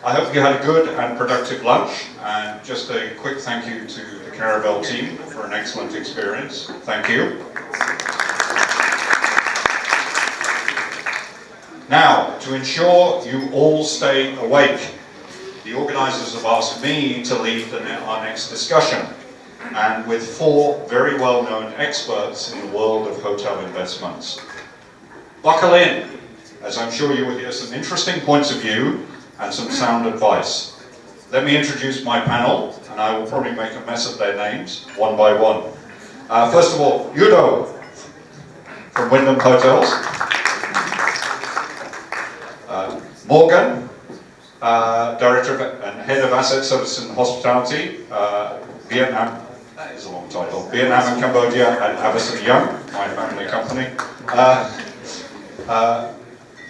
I hope you had a good and productive lunch, and just a quick thank you to the Caravelle team for an excellent experience. Thank you. Now, to ensure you all stay awake, the organisers have asked me to lead our next discussion, and with 4 very well-known experts in the world of hotel investments. Buckle in, as I'm sure you will hear some interesting points of view and some sound advice. Let me introduce my panel, and I will probably make a mess of their names, one by one. First of all, Eudo from Wyndham Hotels. Morgan, Director and Head of Asset Service and Hospitality, Vietnam, that is a long title, Vietnam and Cambodia at Avison Young, my family company.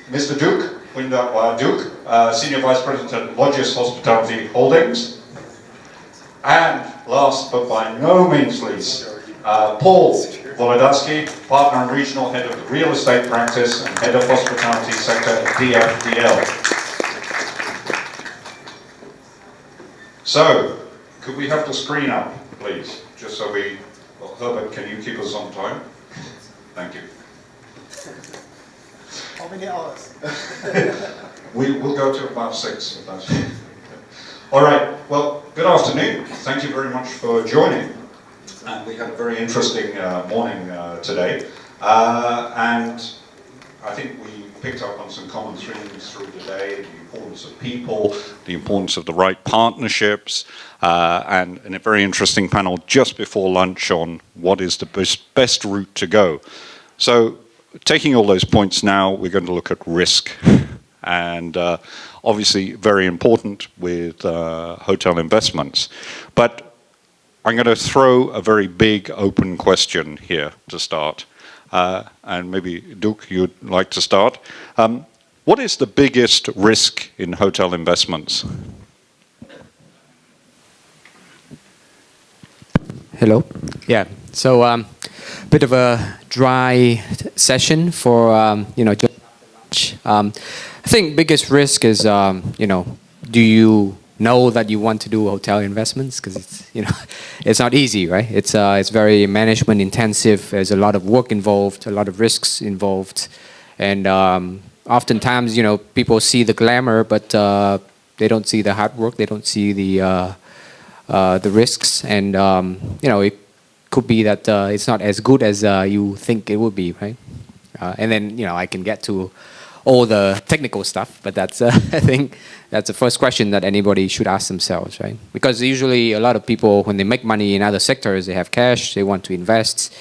Mr. Duc Nguyen, Senior Vice President, Lodgis Hospitality Holdings. And last but by no means least, Paul Volodarsky, Partner and Regional Head of the Real Estate Practice and Head of Hospitality Sector at DFDL. So, could we have the screen up, please? Just so we, well, Herbert, can you keep us on time? Thank you. How many hours? We'll go to about 6, if that's okay. All right, well, good afternoon. Thank you very much for joining. And we had a very interesting morning today. And I think we picked up on some common themes through the day, the importance of people, the importance of the right partnerships, and a very interesting panel just before lunch on what is the best route to go. So, taking all those points now, we're going to look at risk. And obviously very important with hotel investments. But I'm going to throw a very big open question here to start. And maybe Duc, you'd like to start. What is the biggest risk in hotel investments? Hello. Yeah. So bit of a dry session for just lunch. I think biggest risk is do you know that you want to do hotel investments? Because it's it's not easy, right? It's very management intensive. There's a lot of work involved, a lot of risks involved, and oftentimes people see the glamour, but they don't see the hard work. They don't see the risks, and it could be that it's not as good as you think it would be, right? And then I can get to all the technical stuff, but that's I think that's the first question that anybody should ask themselves, right? Because usually a lot of people, when they make money in other sectors, they have cash, they want to invest.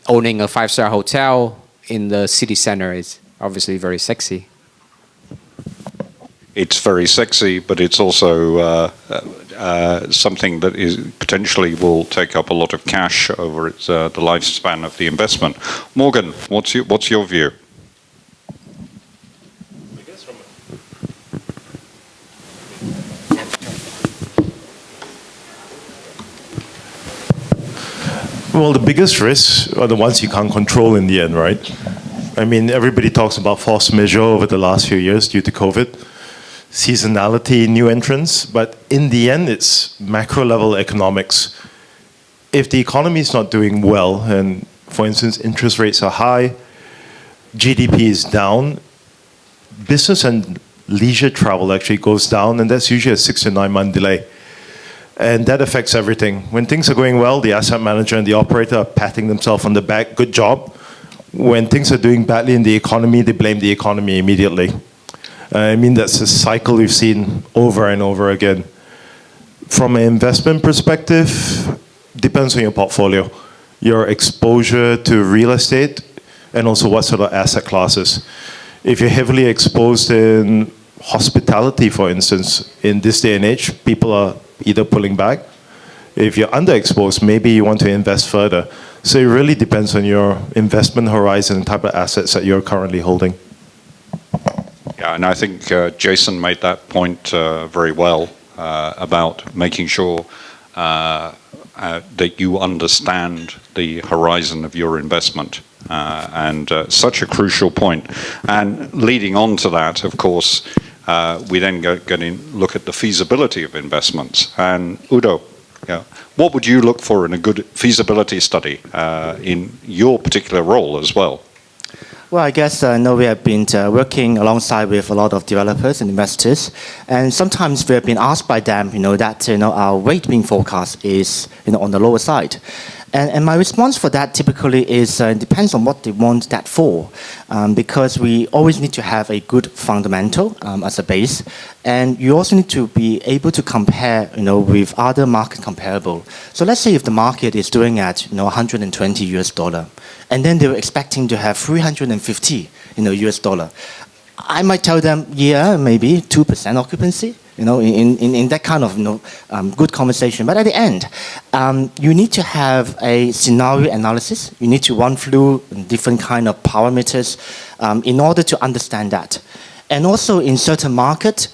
Owning a 5-star hotel in the city center is obviously very sexy. It's very sexy, but it's also something that is potentially will take up a lot of cash over the lifespan of the investment. Morgan, what's your view? Well, the biggest risks are the ones you can't control in the end, right? I mean, everybody talks about force majeure over the last few years due to COVID, seasonality, new entrants, but in the end, it's macro level economics. If the economy is not doing well, and for instance, interest rates are high, GDP is down, business and leisure travel actually goes down, and that's usually a 6 to 9 month delay. And that affects everything. When things are going well, the asset manager and the operator are patting themselves on the back, good job. When things are doing badly in the economy, they blame the economy immediately. I mean, that's a cycle we've seen over and over again. From an investment perspective, depends on your portfolio, your exposure to real estate, and also what sort of asset classes. If you're heavily exposed in hospitality, for instance, in this day and age, people are either pulling back. If you're underexposed, maybe you want to invest further. So it really depends on your investment horizon and type of assets that you're currently holding. Yeah, and I think Jason made that point very well about making sure that you understand the horizon of your investment. And such a crucial point. And leading on to that, of course, We then go and look at the feasibility of investments. And Eudo, what would you look for in a good feasibility study in your particular role as well? Well, I guess we have been working alongside with a lot of developers and investors, and sometimes we have been asked by them, that our rate being forecast is on the lower side. And my response for that typically is it depends on what they want that for, because we always need to have a good fundamental as a base, and you also need to be able to compare, with other market comparable. So let's say if the market is doing at 120 US dollar, and then they were expecting to have 350 US dollar, I might tell them, yeah, maybe 2% occupancy. In that kind of good conversation. But at the end, you need to have a scenario analysis. You need to run through different kind of parameters in order to understand that. And also in certain markets,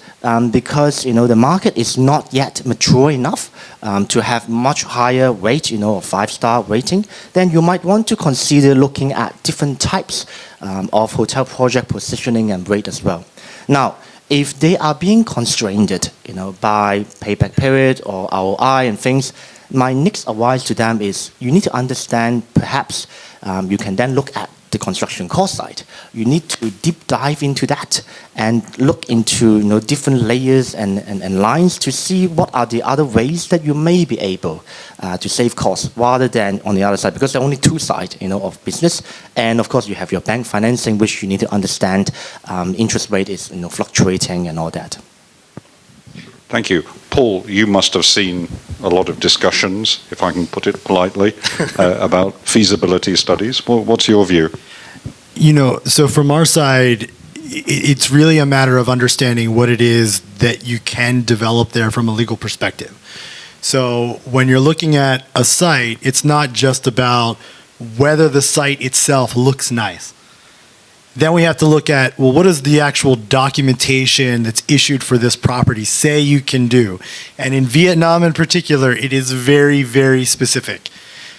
because the market is not yet mature enough to have much higher rate, a 5-star rating, then you might want to consider looking at different types of hotel project positioning and rate as well. Now, if they are being constrained, by payback period or ROI and things, my next advice to them is you need to understand, perhaps you can then look at the construction cost side. You need to deep dive into that and look into different layers and lines to see what are the other ways that you may be able to save costs rather than on the other side, because there are only two sides of business. And of course you have your bank financing, which you need to understand interest rate is fluctuating and all that. Thank you. Paul, you must have seen a lot of discussions, if I can put it politely, about feasibility studies. What's your view? So from our side, it's really a matter of understanding what it is that you can develop there from a legal perspective. So when you're looking at a site, it's not just about whether the site itself looks nice. Then we have to look at, well, what is the actual documentation that's issued for this property say you can do? And in Vietnam in particular, it is very, very specific.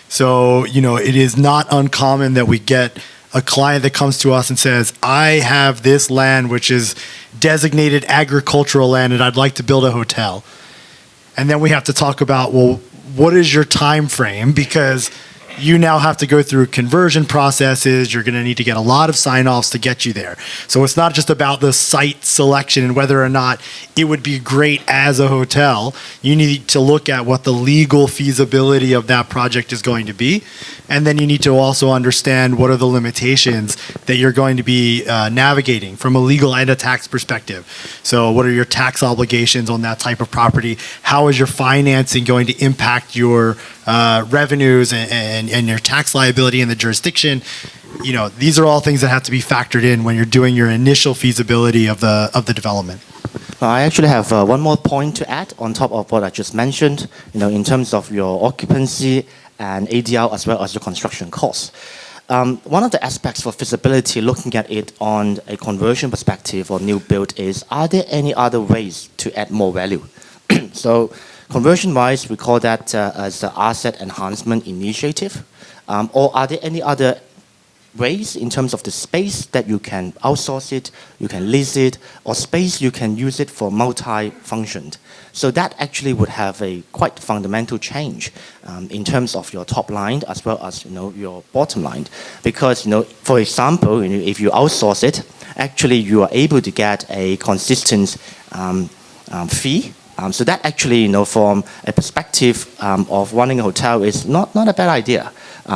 So, it is not uncommon that we get a client that comes to us and says, I have this land which is designated agricultural land and I'd like to build a hotel. And then we have to talk about, well, what is your time frame? Because you now have to go through conversion processes. You're going to need to get a lot of sign-offs to get you there. So it's not just about the site selection and whether or not it would be great as a hotel. You need to look at what the legal feasibility of that project is going to be. And then you need to also understand what are the limitations that you're going to be navigating from a legal and a tax perspective. So what are your tax obligations on that type of property? How is your financing going to impact your revenues and your tax liability in the jurisdiction? These are all things that have to be factored in when you're doing your initial feasibility of the development. I actually have one more point to add on top of what I just mentioned, in terms of your occupancy and ADR as well as your construction costs. One of the aspects for feasibility, looking at it on a conversion perspective or new build, is are there any other ways to add more value? So conversion-wise, we call that as the asset enhancement initiative. Or are there any other ways in terms of the space that you can outsource it, you can lease it, or space you can use it for multi-function? So that actually would have a quite fundamental change in terms of your top line as well as your bottom line. Because for example, if you outsource it, actually you are able to get a consistent fee. So that actually, from a perspective of running a hotel is not a bad idea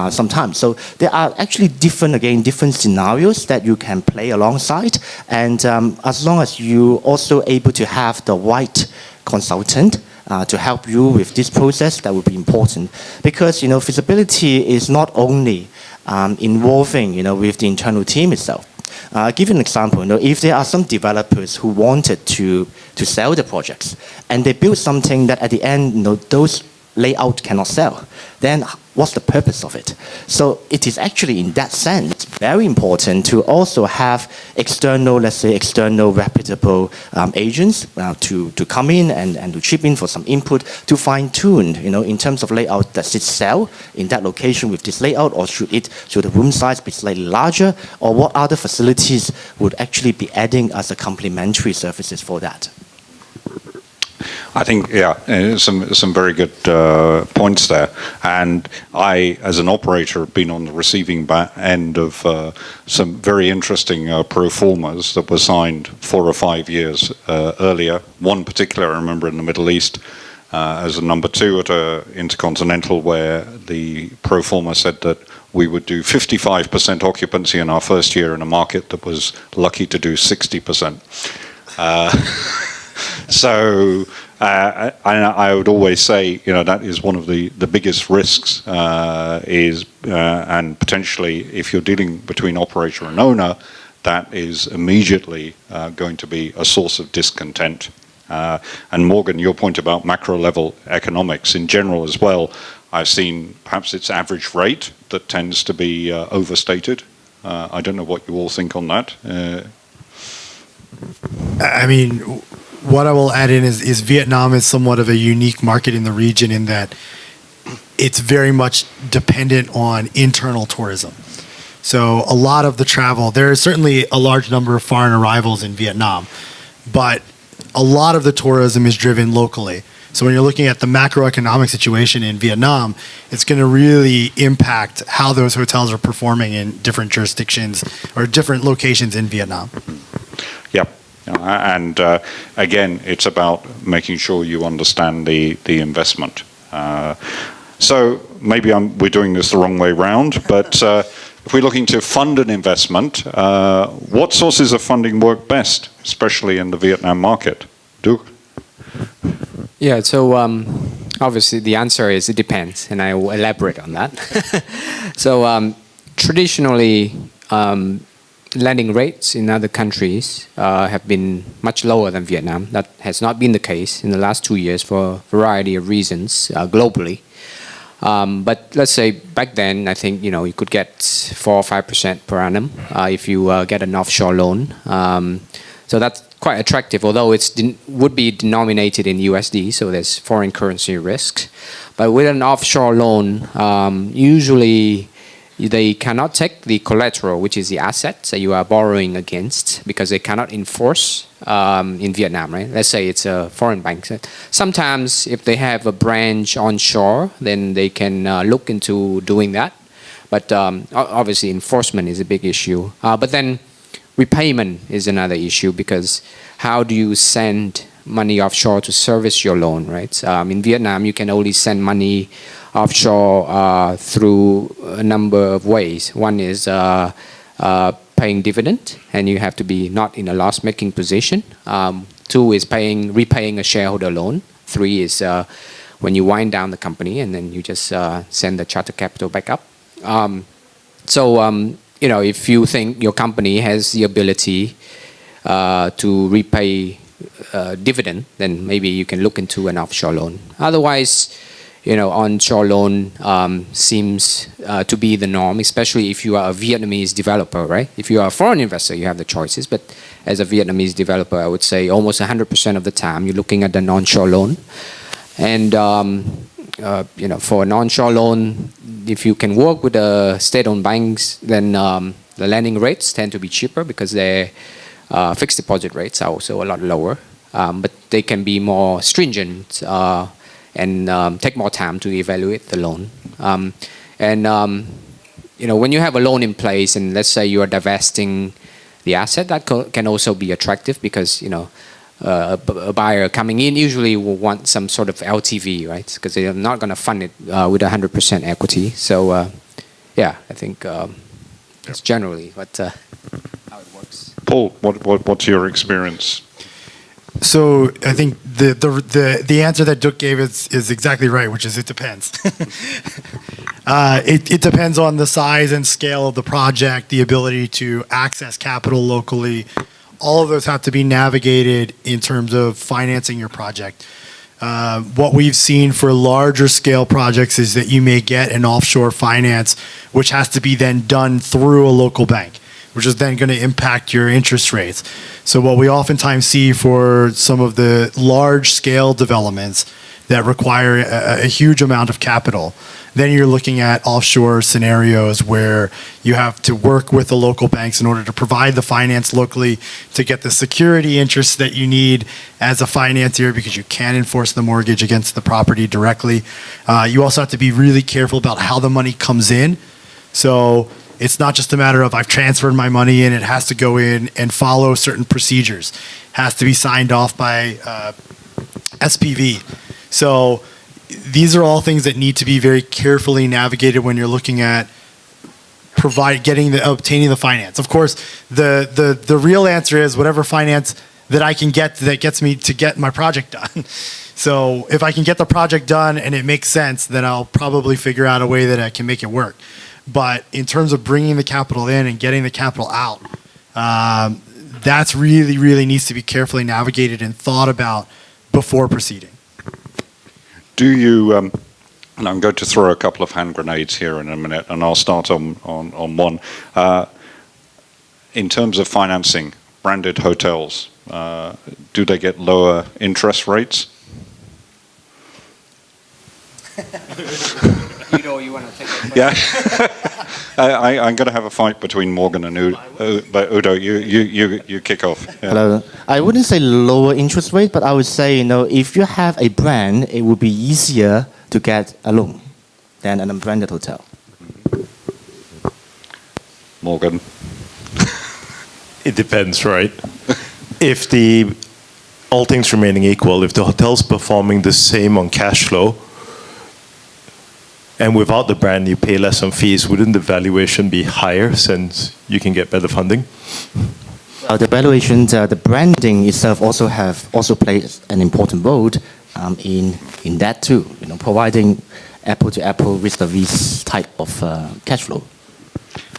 sometimes. So there are actually different scenarios that you can play alongside. And as long as you also able to have the right consultant to help you with this process, that would be important. Because, feasibility is not only involving, with the internal team itself. I'll give you an example. If there are some developers who wanted to sell the projects and they build something that at the end, those layout cannot sell, then what's the purpose of it? So it is actually, in that sense, very important to also have external, let's say, external reputable agents to come in and to chip in for some input to fine-tune, in terms of layout. Does it sell in that location with this layout, or should the room size be slightly larger, or what other facilities would actually be adding as a complementary services for that? I think, some very good points there. And I, as an operator, have been on the receiving end of some very interesting pro formas that were signed 4 or 5 years earlier. One particular I remember in the Middle East as a number 2 at a Intercontinental, where the pro forma said that we would do 55% occupancy in our first year in a market that was lucky to do 60%. So I would always say, that is one of the biggest risks and potentially if you're dealing between operator and owner, that is immediately going to be a source of discontent. And Morgan, your point about macro level economics in general as well, I've seen perhaps it's average rate that tends to be overstated. I don't know what you all think on that. I mean, what I will add in is Vietnam is somewhat of a unique market in the region in that it's very much dependent on internal tourism. So a lot of the travel, there is certainly a large number of foreign arrivals in Vietnam, but a lot of the tourism is driven locally. So when you're looking at the macroeconomic situation in Vietnam, it's going to really impact how those hotels are performing in different jurisdictions or different locations in Vietnam. Yep. And again, it's about making sure you understand the investment. So maybe we're doing this the wrong way round, but if we're looking to fund an investment, what sources of funding work best, especially in the Vietnam market? Duc? Yeah, so obviously the answer is it depends, and I will elaborate on that. So traditionally, lending rates in other countries have been much lower than Vietnam. That has not been the case in the last 2 years for a variety of reasons globally. But let's say back then, I think you could get 4 or 5% per annum if you get an offshore loan. So that's quite attractive, although it would be denominated in USD, so there's foreign currency risk. But with an offshore loan, usually they cannot take the collateral, which is the assets that you are borrowing against, because they cannot enforce in Vietnam, right? Let's say it's a foreign bank. Sometimes if they have a branch onshore, then they can look into doing that. But obviously enforcement is a big issue. But then repayment is another issue, because how do you send money offshore to service your loan, right? In Vietnam, you can only send money offshore through a number of ways. One is paying dividend, and you have to be not in a loss-making position. 2 is repaying a shareholder loan. 3 is when you wind down the company, and then you just send the charter capital back up. If you think your company has the ability to repay dividend, then maybe you can look into an offshore loan. Otherwise, onshore loan seems to be the norm, especially if you are a Vietnamese developer, right? If you are a foreign investor, you have the choices. But as a Vietnamese developer, I would say almost 100% of the time you're looking at an onshore loan. And for an onshore loan, if you can work with the state-owned banks, then the lending rates tend to be cheaper because their fixed deposit rates are also a lot lower. But they can be more stringent and take more time to evaluate the loan. When you have a loan in place, and let's say you are divesting the asset, that can also be attractive, because a buyer coming in usually will want some sort of LTV, right? Because they're not going to fund it with 100% equity. So I think that's generally how it works. Paul, what's your experience? So I think the answer that Duc gave is exactly right, which is it depends. It depends on the size and scale of the project, the ability to access capital locally. All of those have to be navigated in terms of financing your project. What we've seen for larger scale projects is that you may get an offshore finance, which has to be then done through a local bank, which is then going to impact your interest rates. So what we oftentimes see for some of the large scale developments that require a huge amount of capital, then you're looking at offshore scenarios where you have to work with the local banks in order to provide the finance locally to get the security interest that you need as a financier, because you can't enforce the mortgage against the property directly. You also have to be really careful about how the money comes in. So it's not just a matter of I've transferred my money in, it has to go in and follow certain procedures. Has to be signed off by SPV. So these are all things that need to be very carefully navigated when you're looking at obtaining the finance. Of course, the real answer is whatever finance that I can get that gets me to get my project done. So if I can get the project done and it makes sense, then I'll probably figure out a way that I can make it work. But in terms of bringing the capital in and getting the capital out, that's really, really needs to be carefully navigated and thought about before proceeding. Do you, and I'm going to throw a couple of hand grenades here in a minute, and I'll start on one. In terms of financing, branded hotels, do they get lower interest rates? Eudo, you want to take that? Yeah. I'm going to have a fight between Morgan and Udo, but Udo, you kick off. Yeah. Hello. I wouldn't say lower interest rate, but I would say, if you have a brand, it would be easier to get a loan than an unbranded hotel. Morgan. It depends, right? If all things remaining equal, if the hotel's performing the same on cash flow, and without the brand, you pay less on fees, wouldn't the valuation be higher since you can get better funding? The valuation, the branding itself also plays an important role in that too. Providing apple to apple vis-a-vis type of cash flow.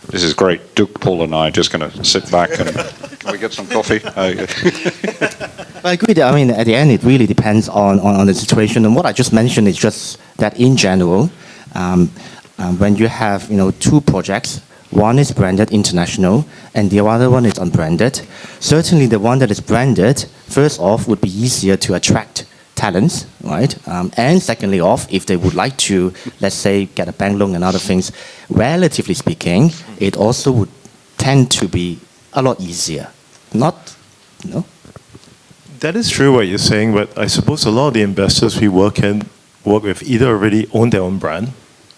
This is great. Duc, Paul, and I are just going to sit back and can we get some coffee? I agree that, at the end, it really depends on the situation. And what I just mentioned is just that in general, when you have two projects, one is branded international and the other one is unbranded, certainly the one that is branded, first off, would be easier to attract talents, right? And secondly off, if they would like to, let's say, get a bank loan and other things, relatively speaking, it also would tend to be a lot easier. Not. That is true what you're saying, but I suppose a lot of the investors we work with either already own their own brand,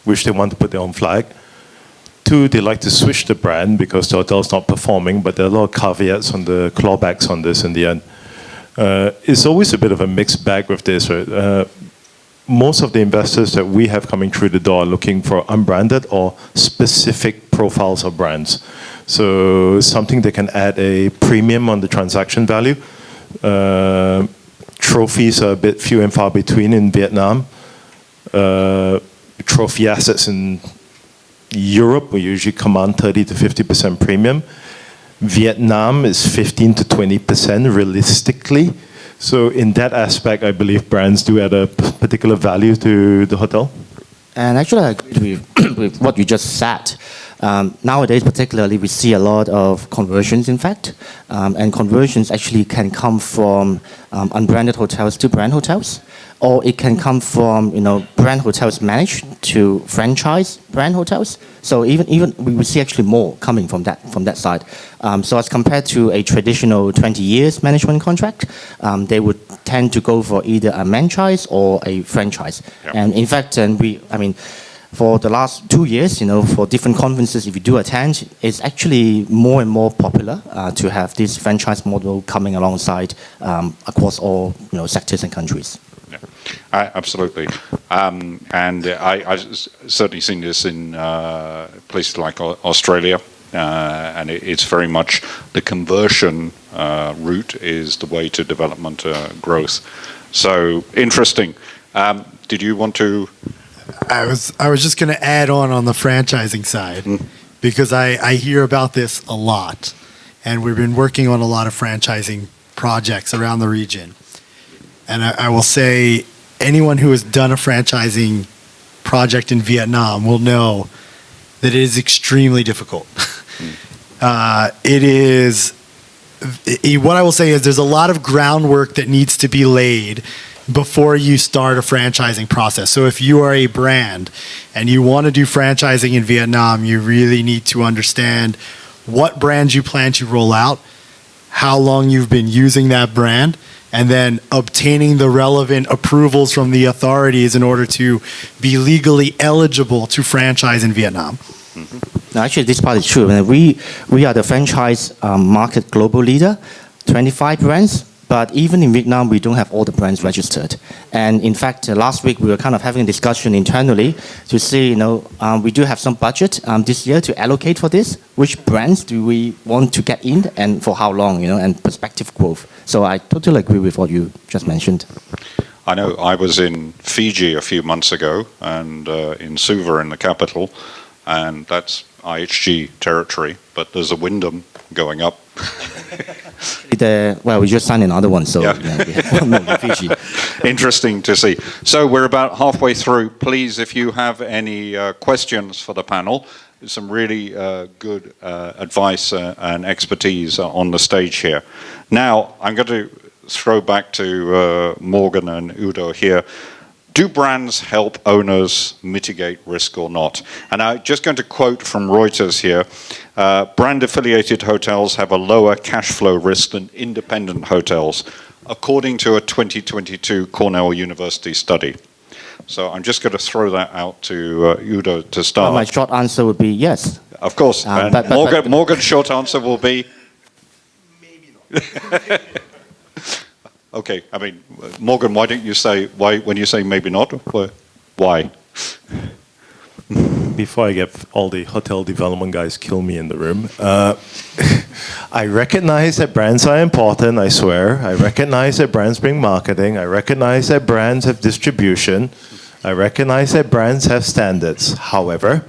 which they want to put their own flag. Two, they like to switch the brand because the hotel's not performing, but there are a lot of caveats on the clawbacks on this in the end. It's always a bit of a mixed bag with this, right? Most of the investors that we have coming through the door are looking for unbranded or specific profiles of brands. So something that can add a premium on the transaction value. Trophies are a bit few and far between in Vietnam. Trophy assets in Europe will usually command 30 to 50% premium. Vietnam is 15 to 20% realistically. So in that aspect, I believe brands do add a particular value to the hotel. And actually, I agree with what you just said. Nowadays, particularly, we see a lot of conversions, in fact. And conversions actually can come from unbranded hotels to brand hotels. Or it can come from brand hotels managed to franchise brand hotels. So even we see actually more coming from that side. So as compared to a traditional 20 years management contract, they would tend to go for either a franchise or a franchise. Yep. And in fact, for the last 2 years, for different conferences, if you do attend, it's actually more and more popular to have this franchise model coming alongside across all sectors and countries. Yeah, absolutely. And I certainly seen this in places like Australia, and it's very much the conversion route is the way to development growth. So interesting. Did you want to? I was just going to add on the franchising side, because I hear about this a lot, and we've been working on a lot of franchising projects around the region. And I will say anyone who has done a franchising project in Vietnam will know that it is extremely difficult. It is, what I will say is there's a lot of groundwork that needs to be laid before you start a franchising process. So if you are a brand and you want to do franchising in Vietnam, you really need to understand what brands you plan to roll out, how long you've been using that brand, and then obtaining the relevant approvals from the authorities in order to be legally eligible to franchise in Vietnam. No, actually, this part is true. We are the franchise market global leader, 25 brands. But even in Vietnam, we don't have all the brands registered. And in fact, last week we were kind of having a discussion internally to see, we do have some budget this year to allocate for this. Which brands do we want to get in and for how long, and prospective growth. So I totally agree with what you just mentioned. I know I was in Fiji a few months ago and in Suva in the capital, and that's IHG territory, but there's a Wyndham going up. We just signed another one, so yeah. We have one more in Fiji. Interesting to see. So we're about halfway through. Please, if you have any questions for the panel, some really good advice and expertise on the stage here. Now, I'm going to throw back to Morgan and Eudo here. Do brands help owners mitigate risk or not? And I'm just going to quote from Reuters here. Brand-affiliated hotels have a lower cash flow risk than independent hotels, according to a 2022 Cornell University study. So I'm just going to throw that out to Eudo to start. My short answer would be yes. Of course. And Morgan's short answer will be? Maybe not. Okay, I mean, Morgan, why don't you say, when you say maybe not, why? Before I get all the hotel development guys kill me in the room, I recognize that brands are important, I swear. I recognize that brands bring marketing. I recognize that brands have distribution. I recognize that brands have standards. However,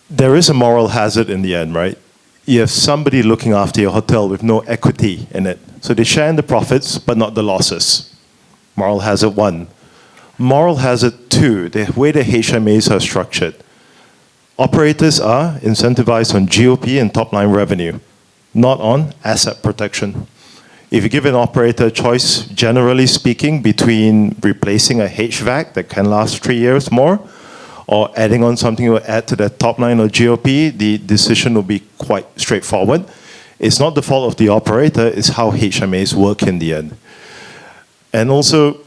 there is a moral hazard in the end, right? You have somebody looking after your hotel with no equity in it. So they share in the profits, but not the losses. Moral hazard 1. Moral hazard 2, the way the HMAs are structured. Operators are incentivized on GOP and top-line revenue, not on asset protection. If you give an operator a choice, generally speaking, between replacing a HVAC that can last 3 years more, or adding on something that will add to the top line or GOP, the decision will be quite straightforward. It's not the fault of the operator, it's how HMAs work in the end. And also,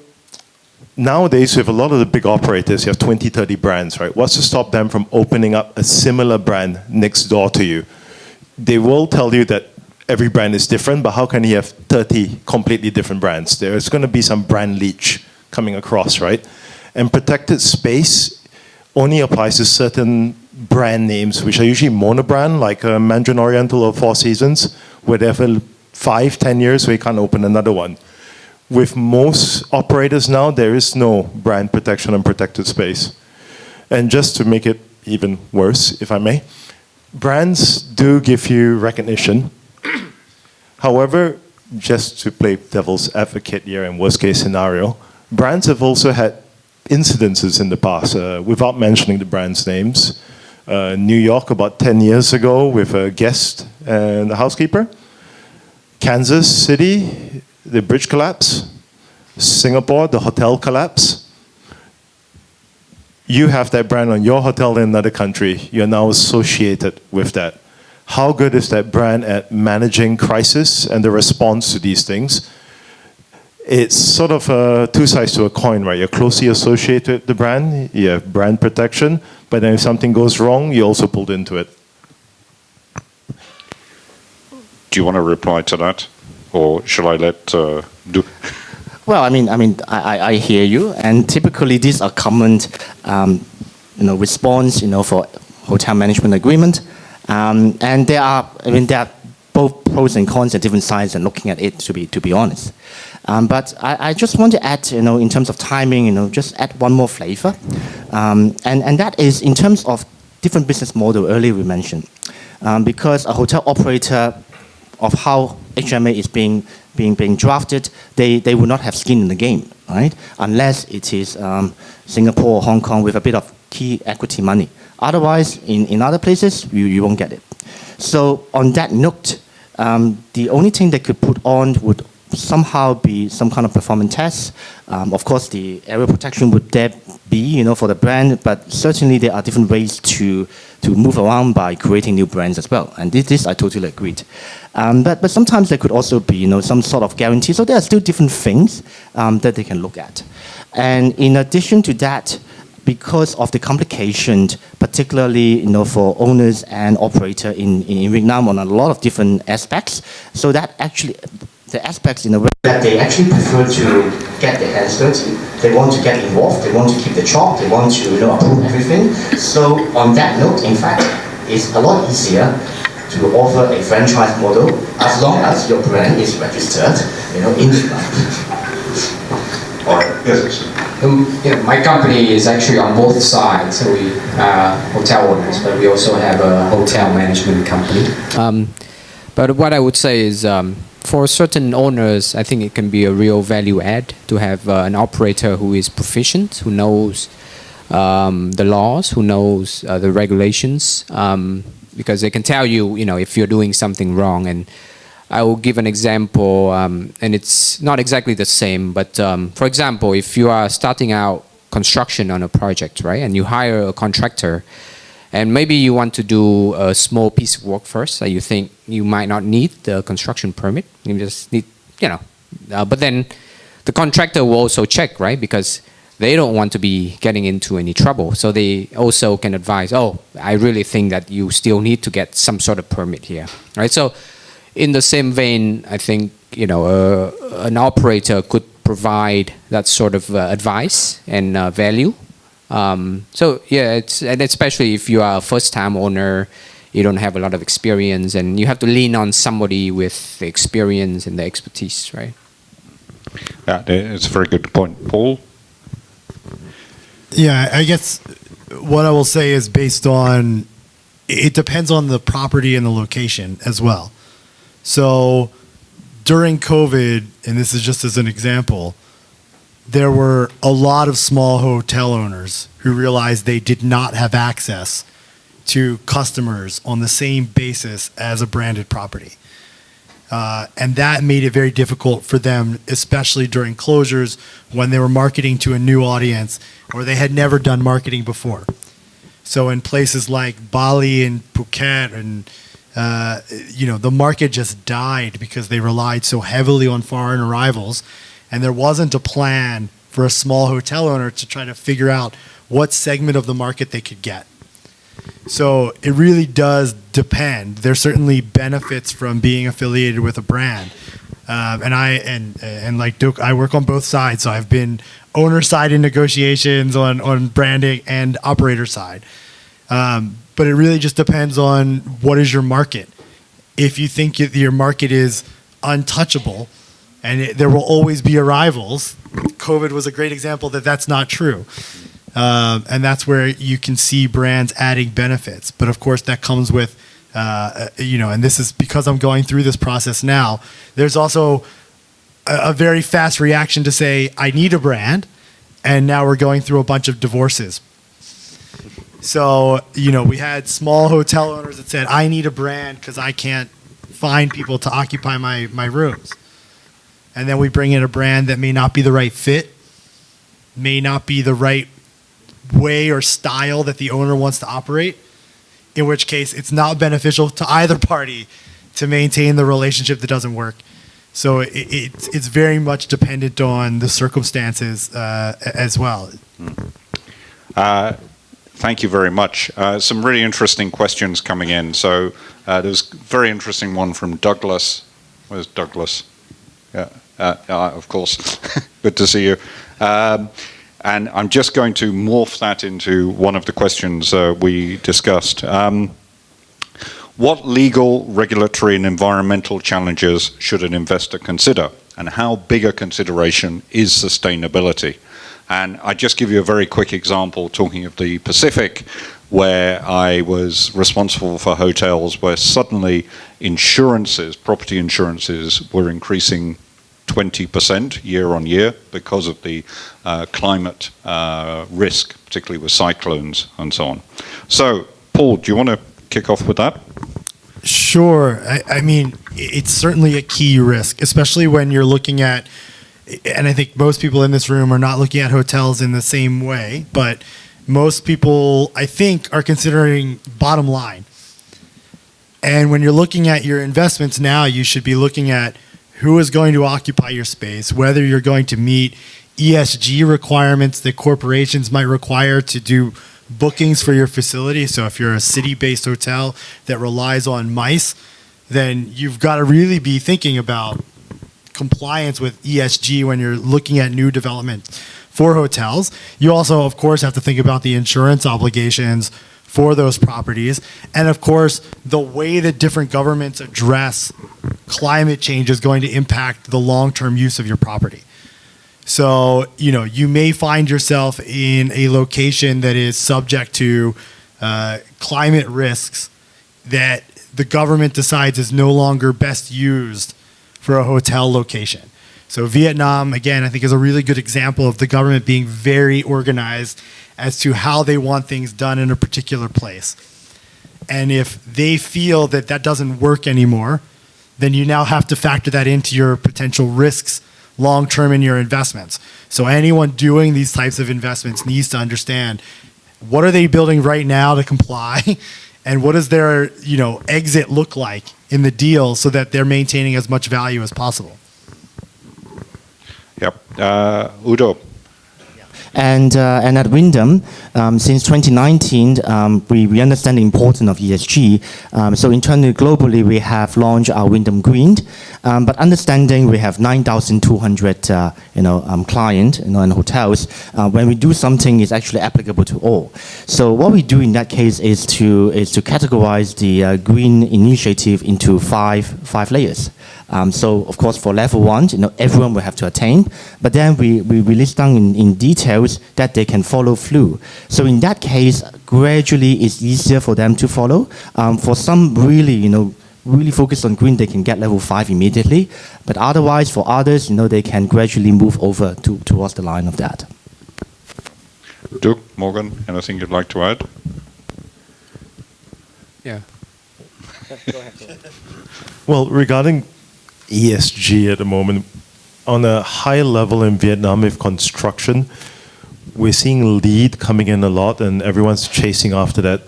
nowadays, with a lot of the big operators, you have 20, 30 brands, right? What's to stop them from opening up a similar brand next door to you? They will tell you that every brand is different, but how can you have 30 completely different brands? There's going to be some brand leach coming across, right? And protected space only applies to certain brand names, which are usually monobrand, like Mandarin Oriental or Four Seasons, where they have 5, 10 years where you can't open another one. With most operators now, there is no brand protection and protected space. And just to make it even worse, if I may, brands do give you recognition. However, just to play devil's advocate here in worst case scenario, brands have also had incidences in the past, without mentioning the brands' names. New York about 10 years ago with a guest and a housekeeper. Kansas City, the bridge collapse. Singapore, the hotel collapse. You have that brand on your hotel in another country. You're now associated with that. How good is that brand at managing crisis and the response to these things? It's sort of two sides to a coin, right? You're closely associated with the brand, you have brand protection, but then if something goes wrong, you're also pulled into it. Do you want to reply to that? Or shall I let Duc? Well, I hear you, and typically these are common, response, for hotel management agreement, and there are both pros and cons at different sides and looking at it to be honest. But I just want to add, in terms of timing, just add one more flavor, and that is in terms of different business model. Earlier we mentioned, because a hotel operator of how HMA is being drafted, they will not have skin in the game. right? Unless it is Singapore or Hong Kong with a bit of key equity money. Otherwise, in other places, you won't get it. So on that note, the only thing they could put on would somehow be some kind of performance test. Of course, the area protection would there be, for the brand, but certainly there are different ways to move around by creating new brands as well. And this I totally agreed. But sometimes there could also be, some sort of guarantee. So there are still different things that they can look at. And in addition to that, because of the complications, particularly for owners and operator in Vietnam on a lot of different aspects, so that actually the aspects in a way that they actually prefer to get their hands dirty. They want to get involved. They want to keep the job. They want to approve everything. So on that note, in fact, it's a lot easier to offer a franchise model as long as your brand is registered, in Vietnam. All right. Yes. My company is actually on both sides. So we are hotel owners, but we also have a hotel management company. But what I would say is, for certain owners, I think it can be a real value add to have an operator who is proficient, who knows the laws, who knows the regulations, because they can tell you, if you're doing something wrong. And I will give an example, and it's not exactly the same, but for example, if you are starting out construction on a project, right, and you hire a contractor, and maybe you want to do a small piece of work first, that you think you might not need the construction permit, you just need, but then the contractor will also check, right, because they don't want to be getting into any trouble. So they also can advise, I really think that you still need to get some sort of permit here, right? So in the same vein, I think, an operator could provide that sort of advice and value. So yeah, and especially if you are a first-time owner, you don't have a lot of experience, and you have to lean on somebody with the experience and the expertise, right? Yeah, it's a very good point. Paul? Yeah, I guess what I will say is based on, it depends on the property and the location as well. So during COVID, and this is just as an example, there were a lot of small hotel owners who realized they did not have access to customers on the same basis as a branded property. And that made it very difficult for them, especially during closures when they were marketing to a new audience or they had never done marketing before. So in places like Bali and Phuket and the market just died because they relied so heavily on foreign arrivals, and there wasn't a plan for a small hotel owner to try to figure out what segment of the market they could get. So it really does depend. There's certainly benefits from being affiliated with a brand, and like Duc, I work on both sides. So I've been owner side in negotiations on branding and operator side. But it really just depends on what is your market. If you think your market is untouchable and there will always be arrivals, COVID was a great example that that's not true. And that's where you can see brands adding benefits. But of course, that comes with, and this is because I'm going through this process now, there's also a very fast reaction to say, I need a brand. And now we're going through a bunch of divorces. So, we had small hotel owners that said, I need a brand because I can't find people to occupy my rooms. And then we bring in a brand that may not be the right fit, may not be the right way or style that the owner wants to operate, in which case it's not beneficial to either party to maintain the relationship that doesn't work. So it's very much dependent on the circumstances as well. Thank you very much. Some really interesting questions coming in. So there's a very interesting one from Douglas. Where's Douglas? Yeah, of course. Good to see you. And I'm just going to morph that into one of the questions we discussed. What legal, regulatory, and environmental challenges should an investor consider? And how big a consideration is sustainability? And I just give you a very quick example, talking of the Pacific, where I was responsible for hotels where suddenly insurances, property insurances, were increasing 20% year on year because of the climate risk, particularly with cyclones and so on. So, Paul, do you want to kick off with that? Sure. I mean, it's certainly a key risk, especially when you're looking at, and I think most people in this room are not looking at hotels in the same way, but most people, I think, are considering bottom line. And when you're looking at your investments now, you should be looking at who is going to occupy your space, whether you're going to meet ESG requirements that corporations might require to do bookings for your facility. So if you're a city-based hotel that relies on MICE, then you've got to really be thinking about compliance with ESG when you're looking at new development for hotels. You also, of course, have to think about the insurance obligations for those properties. And of course, the way that different governments address climate change is going to impact the long-term use of your property. So, you may find yourself in a location that is subject to climate risks that the government decides is no longer best used for a hotel location. So Vietnam, again, I think is a really good example of the government being very organized as to how they want things done in a particular place. And if they feel that that doesn't work anymore, then you now have to factor that into your potential risks long-term in your investments. So anyone doing these types of investments needs to understand what are they building right now to comply and what does their exit look like in the deal so that they're maintaining as much value as possible. Yep. Eudo. And at Wyndham, since 2019, we understand the importance of ESG. So internally, globally, we have launched our Wyndham Green. But understanding we have 9,200 clients and hotels, when we do something, it's actually applicable to all. So what we do in that case is to categorize the green initiative into five layers. So of course for level 1, everyone will have to attain, but then we list down in details that they can follow through. So in that case, gradually it's easier for them to follow. For some really focused on green, they can get level 5 immediately, but otherwise for others, they can gradually move over towards the line of that. Duc, Morgan, anything you'd like to add? Yeah. Go ahead. Well, regarding ESG at the moment, on a high level in Vietnam with construction, we're seeing LEED coming in a lot and everyone's chasing after that.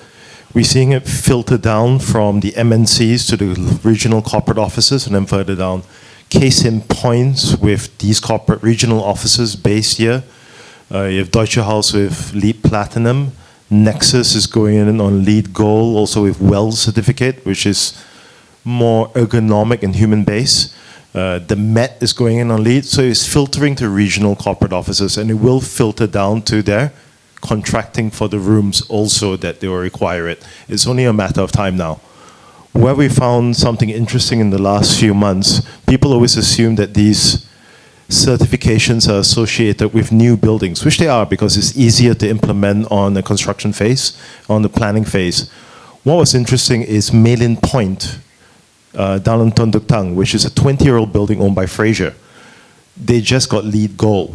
We're seeing it filter down from the MNCs to the regional corporate offices and then further down. Case in points with these corporate regional offices based here. You have Deutsche Haus with LEED Platinum. Nexus is going in on LEED Gold, also with WELL certificate, which is more ergonomic and human based. The Met is going in on LEED, so it's filtering to regional corporate offices, and it will filter down to their contracting for the rooms also that they will require it. It's only a matter of time now. Where we found something interesting in the last few months, people always assume that these certifications are associated with new buildings, which they are because it's easier to implement on the construction phase, on the planning phase. What was interesting is Mê Linh Point, down in Ton Duc Tang, which is a 20-year-old building owned by Fraser. They just got LEED Gold.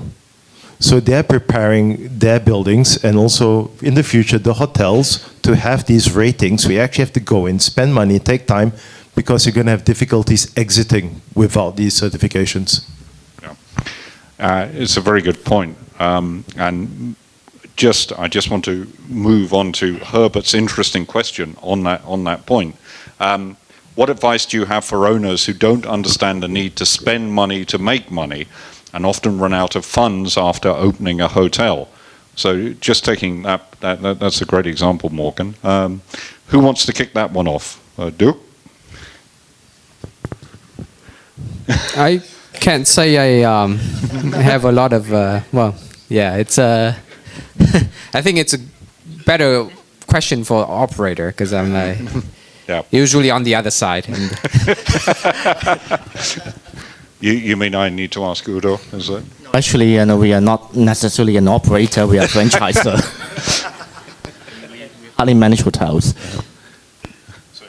So they're preparing their buildings and also in the future the hotels to have these ratings. We actually have to go in, spend money, take time, because you're going to have difficulties exiting without these certifications. Yeah. It's a very good point. And I just want to move on to Herbert's interesting question on that point. What advice do you have for owners who don't understand the need to spend money to make money and often run out of funds after opening a hotel? So just taking that's a great example, Morgan. Who wants to kick that one off? Duc? I can't say I have a lot of, it's I think it's a better question for operator because I'm usually on the other side. And You mean I need to ask Eudo, is it? Actually, we are not necessarily an operator, we are a franchisor. We hardly manage hotels. So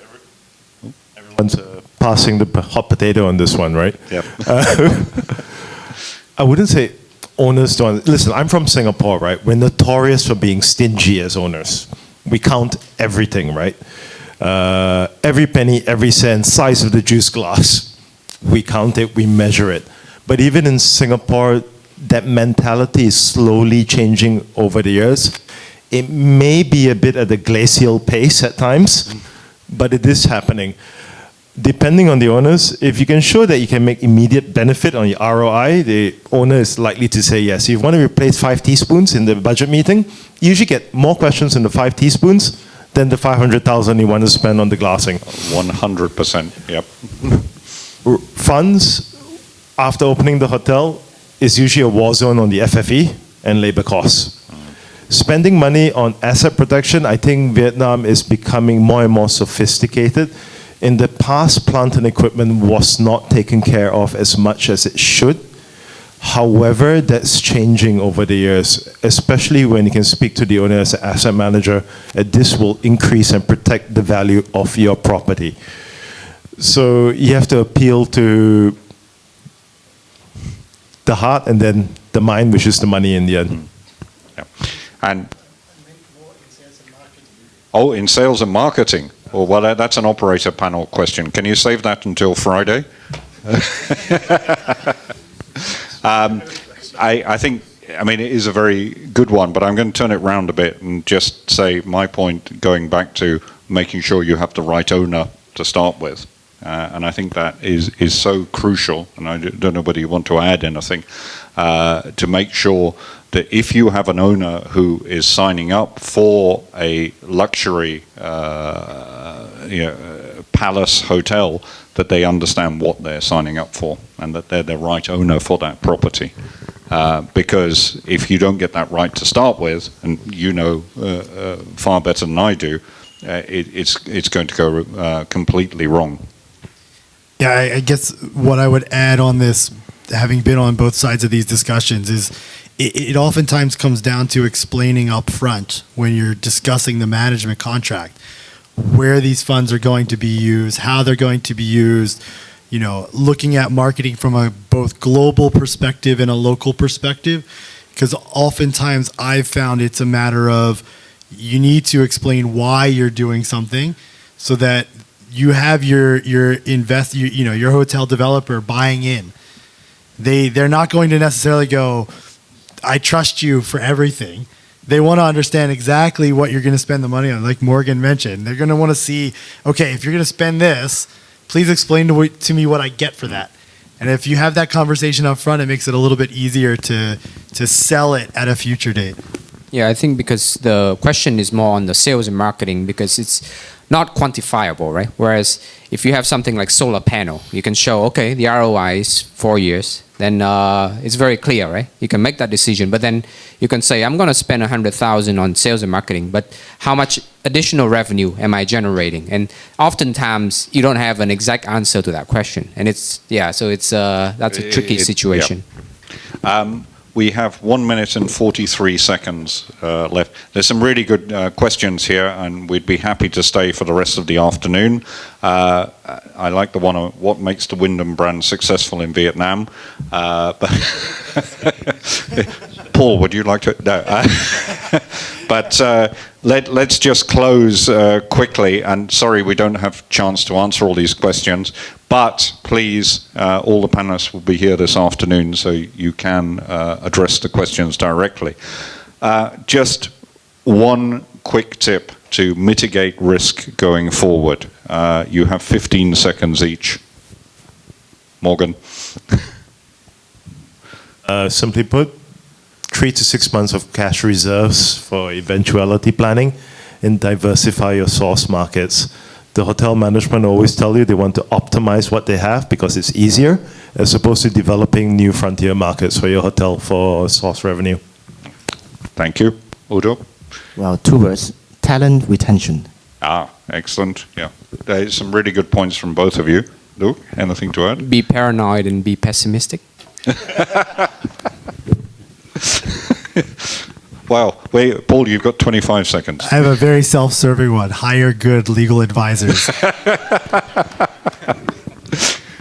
everyone's passing the hot potato on this one, right? Yep. I wouldn't say owners don't. Listen, I'm from Singapore, right? We're notorious for being stingy as owners. We count everything, right? Every penny, every cent, size of the juice glass. We count it, we measure it. But even in Singapore, that mentality is slowly changing over the years. It may be a bit at a glacial pace at times, but it is happening. Depending on the owners, if you can show that you can make immediate benefit on your ROI, the owner is likely to say yes. If you want to replace 5 teaspoons in the budget meeting, you usually get more questions in the 5 teaspoons than the 500,000 you want to spend on the glassing. 100%, yep. Funds, after opening the hotel, is usually a war zone on the FFE and labor costs. Spending money on asset protection, I think Vietnam is becoming more and more sophisticated. In the past, plant and equipment was not taken care of as much as it should. However, that's changing over the years, especially when you can speak to the owner as an asset manager, and this will increase and protect the value of your property. So you have to appeal to the heart and then the mind, which is the money in the end. Yeah. And oh, in sales and marketing. Oh, well, that's an operator panel question. Can you save that until Friday? I think, I mean, it is a very good one, but I'm going to turn it round a bit and just say my point, going back to making sure you have the right owner to start with. And I think that is so crucial, and I don't know whether you want to add anything, to make sure that if you have an owner who is signing up for a luxury palace hotel, that they understand what they're signing up for and that they're the right owner for that property. Because if you don't get that right to start with, and you know far better than I do, it's going to go completely wrong. Yeah, I guess what I would add on this, having been on both sides of these discussions, is it oftentimes comes down to explaining up front when you're discussing the management contract where these funds are going to be used, how they're going to be used, looking at marketing from a both global perspective and a local perspective. Because oftentimes I've found it's a matter of you need to explain why you're doing something so that you have your hotel developer buying in. They're not going to necessarily go, I trust you for everything. They want to understand exactly what you're going to spend the money on. Like Morgan mentioned, they're going to want to see, okay, if you're going to spend this, please explain to me what I get for that. And if you have that conversation up front, it makes it a little bit easier to sell it at a future date. Yeah, I think because the question is more on the sales and marketing because it's not quantifiable, right? Whereas if you have something like solar panel, you can show, okay, the ROI is 4 years, then it's very clear, right? You can make that decision, but then you can say, I'm going to spend 100,000 on sales and marketing, but how much additional revenue am I generating? And oftentimes you don't have an exact answer to that question, and that's a tricky situation. Yeah. We have 1 minute and 43 seconds left. There's some really good questions here, and we'd be happy to stay for the rest of the afternoon. I like the one on what makes the Wyndham brand successful in Vietnam. But Paul, would you like to? No. But let's just close quickly. And sorry, we don't have a chance to answer all these questions. But please, all the panelists will be here this afternoon, so you can address the questions directly. Just one quick tip to mitigate risk going forward. You have 15 seconds each. Morgan. Simply put, 3 to 6 months of cash reserves for eventuality planning and diversify your source markets. The hotel management always tell you they want to optimize what they have because it's easier as opposed to developing new frontier markets for your hotel for source revenue. Thank you. Eudo? Well, 2 words, talent retention. Excellent. Yeah. There's some really good points from both of you. Duc, anything to add? Be paranoid and be pessimistic. Well, wait, Paul, you've got 25 seconds. I have a very self-serving one. Hire good legal advisors.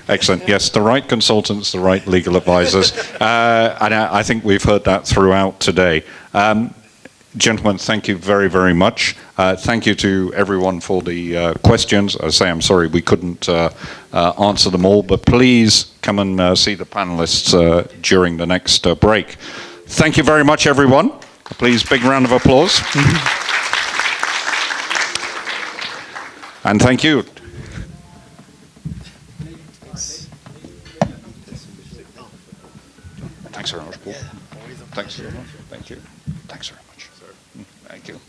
Excellent. Yes, the right consultants, the right legal advisors. And I think we've heard that throughout today. Gentlemen, thank you very, very much. Thank you to everyone for the questions. I say I'm sorry we couldn't answer them all, but please come and see the panelists during the next break. Thank you very much, everyone. Please, big round of applause. And thank you. Thanks very much, Paul. Thanks very much. Thank you. Thanks very much. Thank you.